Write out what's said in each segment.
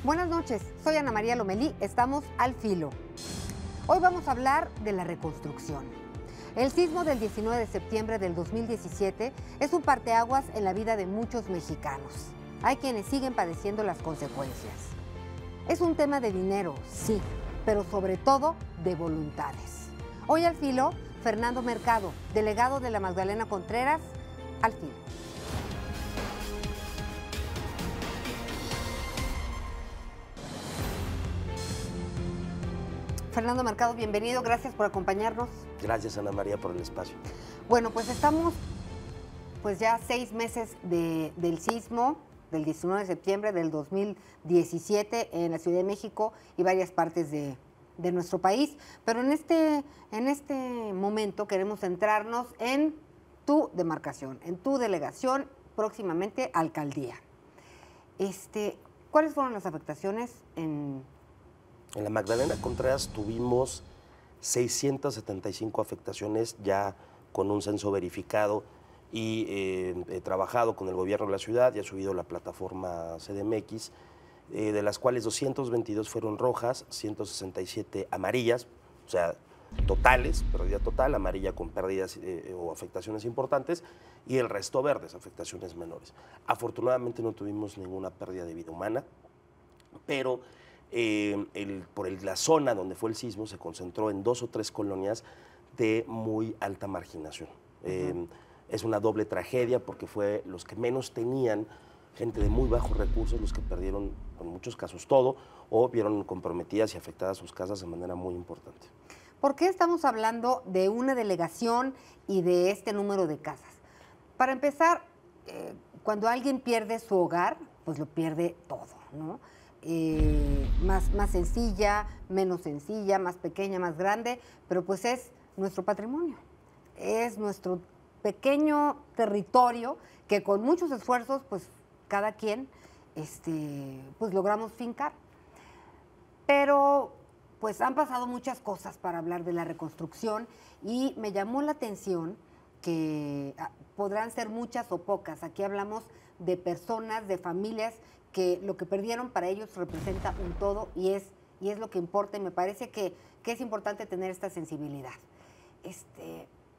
Buenas noches, soy Ana María Lomelí, estamos al filo. Hoy vamos a hablar de la reconstrucción. El sismo del 19 de septiembre del 2017 es un parteaguas en la vida de muchos mexicanos. Hay quienes siguen padeciendo las consecuencias. Es un tema de dinero, sí, pero sobre todo de voluntades. Hoy al filo, Fernando Mercado, delegado de la Magdalena Contreras, al filo. Fernando Mercado, bienvenido, gracias por acompañarnos. Gracias, Ana María, por el espacio. Bueno, pues estamos ya 6 meses del sismo del 19 de septiembre del 2017 en la Ciudad de México y varias partes de nuestro país, pero en este momento queremos centrarnos en tu demarcación, en tu delegación, próximamente alcaldía. ¿Cuáles fueron las afectaciones en la Magdalena Contreras tuvimos 675 afectaciones ya con un censo verificado y he trabajado con el gobierno de la ciudad y ha subido la plataforma CDMX, de las cuales 222 fueron rojas, 167 amarillas, o sea, totales, pérdida total, amarilla con pérdidas o afectaciones importantes, y el resto verdes, afectaciones menores. Afortunadamente no tuvimos ninguna pérdida de vida humana, pero por la zona donde fue el sismo se concentró en 2 o 3 colonias de muy alta marginación. Es una doble tragedia porque fue los que menos tenían, gente de muy bajos recursos, los que perdieron en muchos casos todo o vieron comprometidas y afectadas sus casas de manera muy importante. ¿Por qué estamos hablando de una delegación y de este número de casas? Para empezar, cuando alguien pierde su hogar, pues lo pierde todo, ¿no? Más sencilla, menos sencilla, más pequeña, más grande, pero pues es nuestro patrimonio, es nuestro pequeño territorio que con muchos esfuerzos, pues cada quien, pues logramos fincar. Pero pues han pasado muchas cosas para hablar de la reconstrucción y me llamó la atención que podrán ser muchas o pocas. Aquí hablamos de personas, de familias que lo que perdieron para ellos representa un todo y es lo que importa, y me parece que es importante tener esta sensibilidad.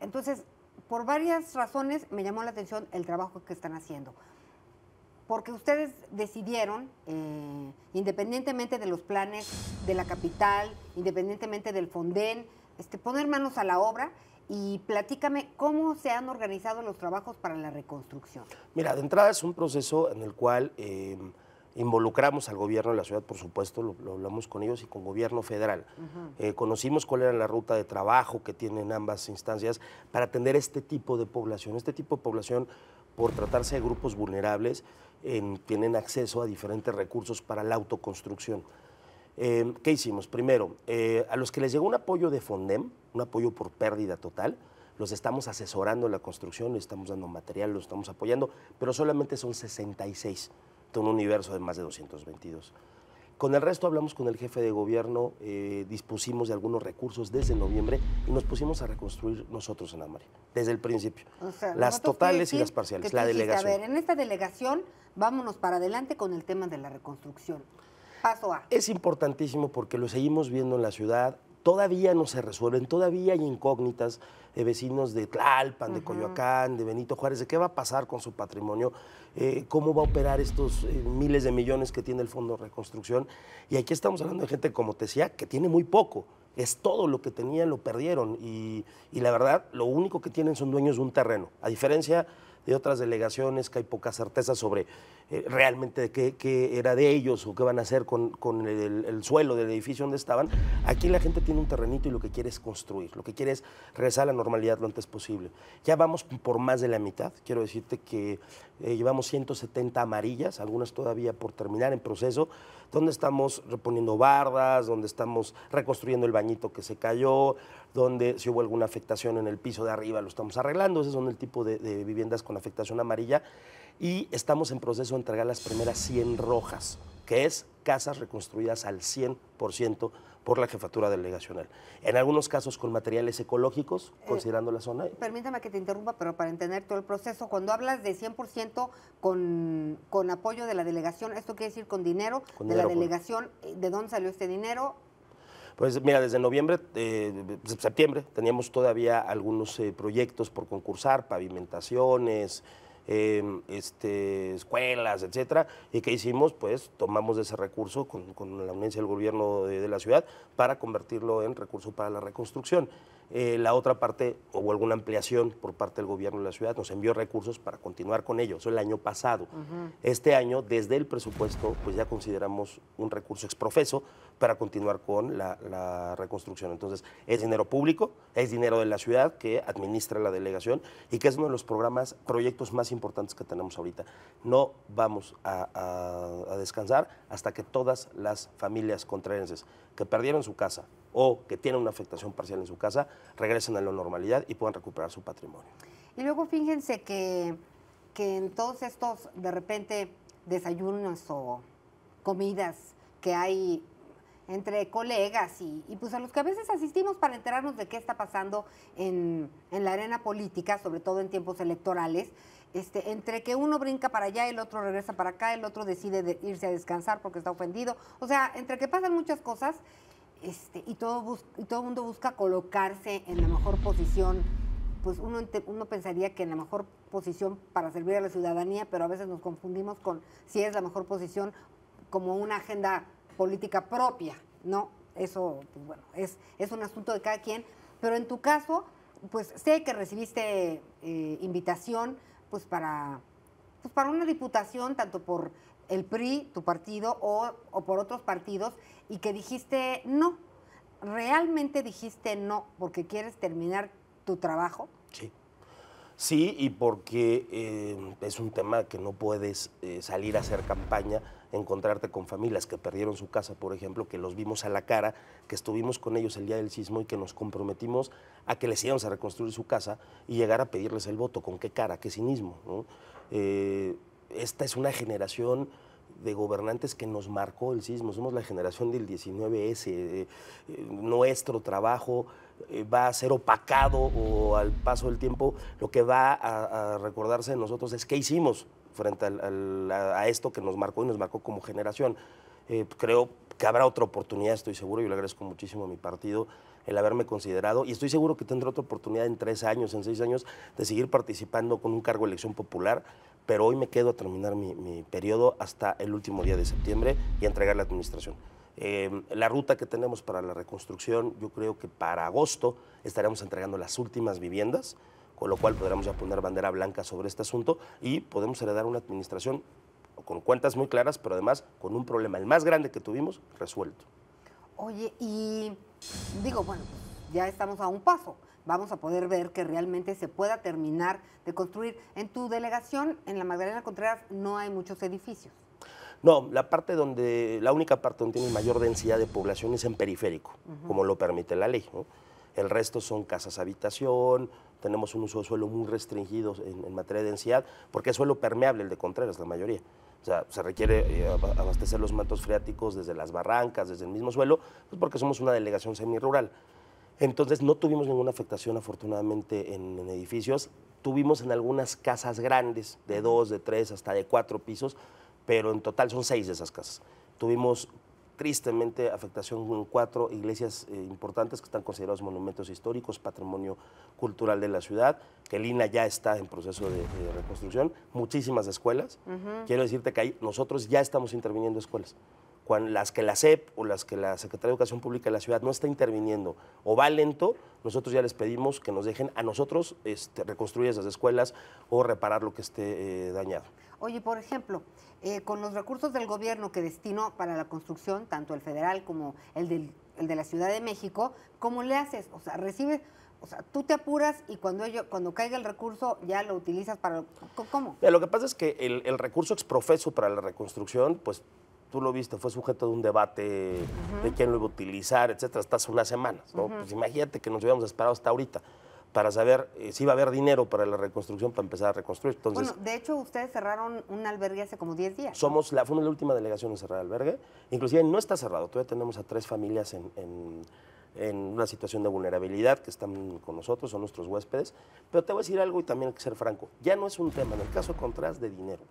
Entonces, por varias razones me llamó la atención el trabajo que están haciendo. Porque ustedes decidieron, independientemente de los planes de la capital, independientemente del Fonden, poner manos a la obra. Y platícame cómo se han organizado los trabajos para la reconstrucción. Mira, de entrada es un proceso en el cual involucramos al gobierno de la ciudad, por supuesto, lo hablamos con ellos y con gobierno federal. Conocimos cuál era la ruta de trabajo que tienen ambas instancias para atender este tipo de población. Este tipo de población, por tratarse de grupos vulnerables, tienen acceso a diferentes recursos para la autoconstrucción. ¿Qué hicimos? Primero, a los que les llegó un apoyo de Fondem, un apoyo por pérdida total, los estamos asesorando en la construcción, les estamos dando material, los estamos apoyando, pero solamente son 66 de un universo de más de 222. Con el resto hablamos con el jefe de gobierno, dispusimos de algunos recursos desde noviembre y nos pusimos a reconstruir nosotros en Ana María, desde el principio. O sea, las totales y las parciales, la delegación. A ver, en esta delegación vámonos para adelante con el tema de la reconstrucción. Paso A. Es importantísimo porque lo seguimos viendo en la ciudad, todavía no se resuelven, todavía hay incógnitas de vecinos de Tlalpan, de Coyoacán, de Benito Juárez, de qué va a pasar con su patrimonio, cómo va a operar estos miles de millones que tiene el Fondo de Reconstrucción. Y aquí estamos hablando de gente, como te decía, que tiene muy poco. Es todo lo que tenían, lo perdieron. Y la verdad, lo único que tienen son dueños de un terreno. A diferencia de otras delegaciones que hay poca certeza sobre realmente qué era de ellos o qué van a hacer con el suelo del edificio donde estaban, aquí la gente tiene un terrenito y lo que quiere es construir, lo que quiere es regresar a la normalidad lo antes posible. Ya vamos por más de la mitad, quiero decirte que llevamos 170 amarillas, algunas todavía por terminar en proceso, donde estamos reponiendo bardas, donde estamos reconstruyendo el bañito que se cayó, donde si hubo alguna afectación en el piso de arriba lo estamos arreglando. Esos son el tipo de viviendas con afectación amarilla y estamos en proceso de entregar las primeras 100 rojas. que es casas reconstruidas al 100% por la jefatura delegacional. En algunos casos con materiales ecológicos, considerando la zona. Permítame que te interrumpa, pero para entender todo el proceso, cuando hablas de 100% con apoyo de la delegación, ¿esto quiere decir con dinero de la delegación? ¿De dónde salió este dinero? Pues mira, desde noviembre, septiembre, teníamos todavía algunos proyectos por concursar, pavimentaciones, escuelas, etcétera, y ¿qué hicimos? Pues tomamos ese recurso con la anuencia del gobierno de la ciudad para convertirlo en recurso para la reconstrucción. La otra parte, hubo alguna ampliación por parte del gobierno de la ciudad, nos envió recursos para continuar con ello, eso el año pasado. Este año, desde el presupuesto, pues ya consideramos un recurso exprofeso para continuar con la reconstrucción. Entonces, es dinero público, es dinero de la ciudad que administra la delegación y que es uno de los proyectos más importantes que tenemos ahorita. No vamos a descansar hasta que todas las familias contrarienses que perdieron su casa o que tienen una afectación parcial en su casa, regresen a la normalidad y puedan recuperar su patrimonio. Y luego fíjense que en todos estos, de repente, desayunos o comidas que hay entre colegas y pues a los que a veces asistimos para enterarnos de qué está pasando en la arena política, sobre todo en tiempos electorales, entre que uno brinca para allá, el otro regresa para acá, el otro decide irse a descansar porque está ofendido, o sea, entre que pasan muchas cosas, y todo el mundo busca colocarse en la mejor posición, pues uno pensaría que en la mejor posición para servir a la ciudadanía, pero a veces nos confundimos con si es la mejor posición como una agenda política propia, ¿no? Eso, pues bueno, es un asunto de cada quien, pero en tu caso, pues sé que recibiste invitación pues para una diputación, tanto por el PRI, tu partido, o por otros partidos, y que dijiste no. ¿Realmente dijiste no porque quieres terminar tu trabajo? Sí. Sí, y porque es un tema que no puedes salir a hacer campaña, encontrarte con familias que perdieron su casa, por ejemplo, que los vimos a la cara, que estuvimos con ellos el día del sismo y que nos comprometimos a que les íbamos a reconstruir su casa y llegar a pedirles el voto. ¿Con qué cara? ¿Qué cinismo? ¿No? Esta es una generación de gobernantes que nos marcó el sismo, somos la generación del 19S, nuestro trabajo va a ser opacado o al paso del tiempo lo que va a recordarse de nosotros es qué hicimos frente a esto que nos marcó y nos marcó como generación. Creo que habrá otra oportunidad, estoy seguro, yo le agradezco muchísimo a mi partido el haberme considerado y estoy seguro que tendré otra oportunidad en 3 años, en 6 años de seguir participando con un cargo de elección popular, pero hoy me quedo a terminar mi periodo hasta el último día de septiembre y a entregar la administración. La ruta que tenemos para la reconstrucción, yo creo que para agosto estaremos entregando las últimas viviendas, con lo cual podremos ya poner bandera blanca sobre este asunto y podemos heredar una administración con cuentas muy claras, pero además con un problema, el más grande que tuvimos, resuelto. Oye, y digo, bueno, ya estamos a un paso. Vamos a poder ver que realmente se pueda terminar de construir. En tu delegación, en la Magdalena Contreras, no hay muchos edificios. No, la única parte donde tiene mayor densidad de población es en periférico, como lo permite la ley, ¿no? El resto son casas habitación, tenemos un uso de suelo muy restringido en materia de densidad, porque es suelo permeable el de Contreras, la mayoría. O sea, se requiere abastecer los mantos freáticos desde las barrancas, desde el mismo suelo, pues porque somos una delegación semirural. Entonces no tuvimos ninguna afectación afortunadamente en edificios, tuvimos en algunas casas grandes, de 2, de 3, hasta de 4 pisos, pero en total son 6 de esas casas. Tuvimos tristemente afectación en 4 iglesias importantes que están considerados monumentos históricos, patrimonio cultural de la ciudad, que el INAH ya está en proceso de reconstrucción, muchísimas escuelas. Quiero decirte que ahí nosotros ya estamos interviniendo escuelas. Cuando las que la SEP o las que la Secretaría de Educación Pública de la ciudad no está interviniendo o va lento, nosotros ya les pedimos que nos dejen a nosotros reconstruir esas escuelas o reparar lo que esté dañado. Oye, por ejemplo, con los recursos del gobierno que destinó para la construcción, tanto el federal como el de la Ciudad de México, ¿cómo le haces? O sea, recibes, o sea, tú te apuras y cuando caiga el recurso ya lo utilizas para... ¿Cómo? Lo que pasa es que el recurso exprofeso para la reconstrucción, pues tú lo viste, fue sujeto de un debate de quién lo iba a utilizar, etcétera, hasta hace unas semanas, ¿no? Pues imagínate que nos hubiéramos esperado hasta ahorita para saber si va a haber dinero para la reconstrucción, para empezar a reconstruir. Entonces, bueno, de hecho, ustedes cerraron un albergue hace como 10 días. fuimos la última delegación en cerrar el albergue. Inclusive no está cerrado, todavía tenemos a 3 familias en una situación de vulnerabilidad que están con nosotros, son nuestros huéspedes. Pero te voy a decir algo y también hay que ser franco. Ya no es un tema, en el caso de Contreras, de dinero.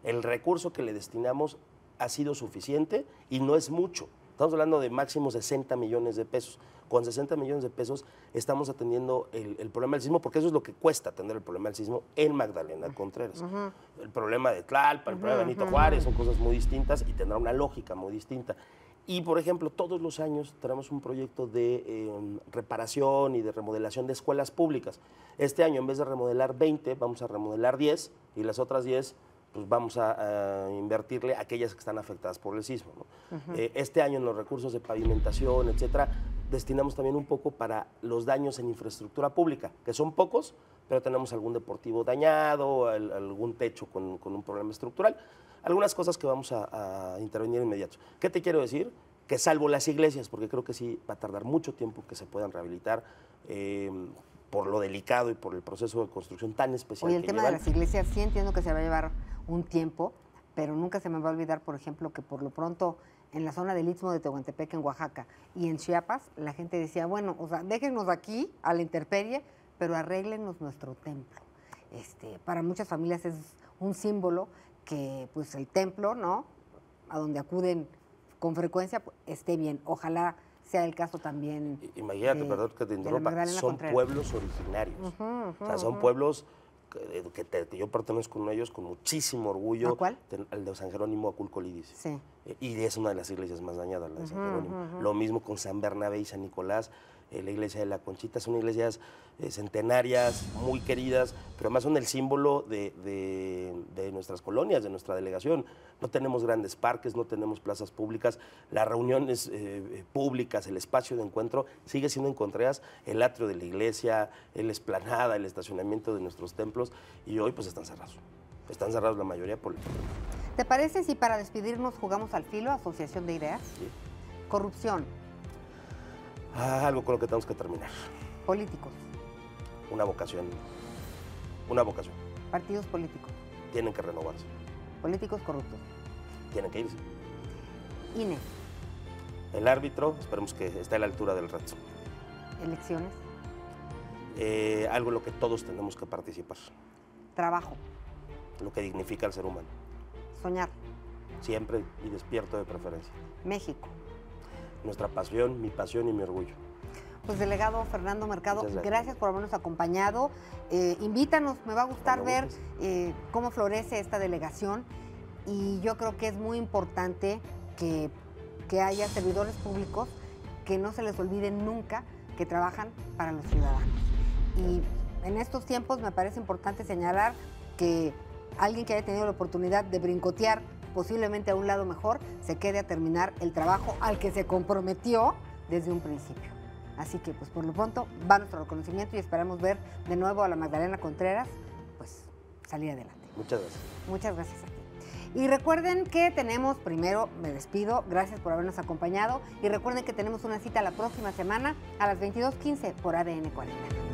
El recurso que le destinamos ha sido suficiente y no es mucho. Estamos hablando de máximo 60 millones de pesos. Con 60 millones de pesos estamos atendiendo el problema del sismo, porque eso es lo que cuesta atender el problema del sismo en Magdalena Contreras. El problema de Tlalpan, el problema de Benito Juárez, son cosas muy distintas y tendrá una lógica muy distinta. Y, por ejemplo, todos los años tenemos un proyecto de reparación y de remodelación de escuelas públicas. Este año, en vez de remodelar 20, vamos a remodelar 10 y las otras 10 pues vamos a invertirle a aquellas que están afectadas por el sismo, ¿no? Este año en los recursos de pavimentación, etcétera, destinamos también un poco para los daños en infraestructura pública, que son pocos, pero tenemos algún deportivo dañado, algún techo con un problema estructural, algunas cosas que vamos a intervenir inmediato. ¿Qué te quiero decir? Que salvo las iglesias, porque creo que sí va a tardar mucho tiempo que se puedan rehabilitar, por lo delicado y por el proceso de construcción tan especial. Oye, el tema de las iglesias sí entiendo que se va a llevar un tiempo, pero nunca se me va a olvidar, por ejemplo, que por lo pronto en la zona del Istmo de Tehuantepec, en Oaxaca, y en Chiapas, la gente decía, bueno, o sea, déjennos aquí a la intemperie, pero arréglenos nuestro templo. Para muchas familias es un símbolo que, pues, el templo, ¿no?, a donde acuden con frecuencia, pues, esté bien. Ojalá sea el caso también. Imagínate, perdón que te interrumpa, son pueblos originarios. O sea, son pueblos que yo pertenezco con ellos con muchísimo orgullo. ¿A cuál? El de San Jerónimo Aculcolidis. Sí. Y es una de las iglesias más dañadas, la de San Jerónimo. Lo mismo con San Bernabé y San Nicolás. La iglesia de la Conchita, son iglesias centenarias, muy queridas, pero además son el símbolo de nuestras colonias, de nuestra delegación. No tenemos grandes parques, no tenemos plazas públicas, las reuniones públicas, el espacio de encuentro sigue siendo en Contreras el atrio de la iglesia, la explanada, el estacionamiento de nuestros templos, y hoy pues están cerrados. Están cerrados la mayoría por el problema. ¿Te parece si para despedirnos jugamos al filo, asociación de ideas? Sí. Corrupción. Algo con lo que tenemos que terminar. Políticos. Una vocación. Una vocación. Partidos políticos. Tienen que renovarse. Políticos corruptos. Tienen que irse. INE. El árbitro, esperemos que esté a la altura del reto. Elecciones. Algo en lo que todos tenemos que participar. Trabajo. Lo que dignifica al ser humano. Soñar. Siempre y despierto de preferencia. México. Nuestra pasión, mi pasión y mi orgullo. Pues delegado Fernando Mercado, gracias por habernos acompañado. Invítanos, me va a gustar ver cómo florece esta delegación, y yo creo que es muy importante que haya servidores públicos que no se les olvide nunca que trabajan para los ciudadanos. Y en estos tiempos me parece importante señalar que alguien que haya tenido la oportunidad de brincotear posiblemente a un lado mejor, se quede a terminar el trabajo al que se comprometió desde un principio. Así que, pues, por lo pronto, va nuestro reconocimiento y esperamos ver de nuevo a la Magdalena Contreras, pues, salir adelante. Muchas gracias. Muchas gracias a ti. Y recuerden que tenemos, primero me despido, gracias por habernos acompañado, y recuerden que tenemos una cita la próxima semana a las 22:15 por ADN 40.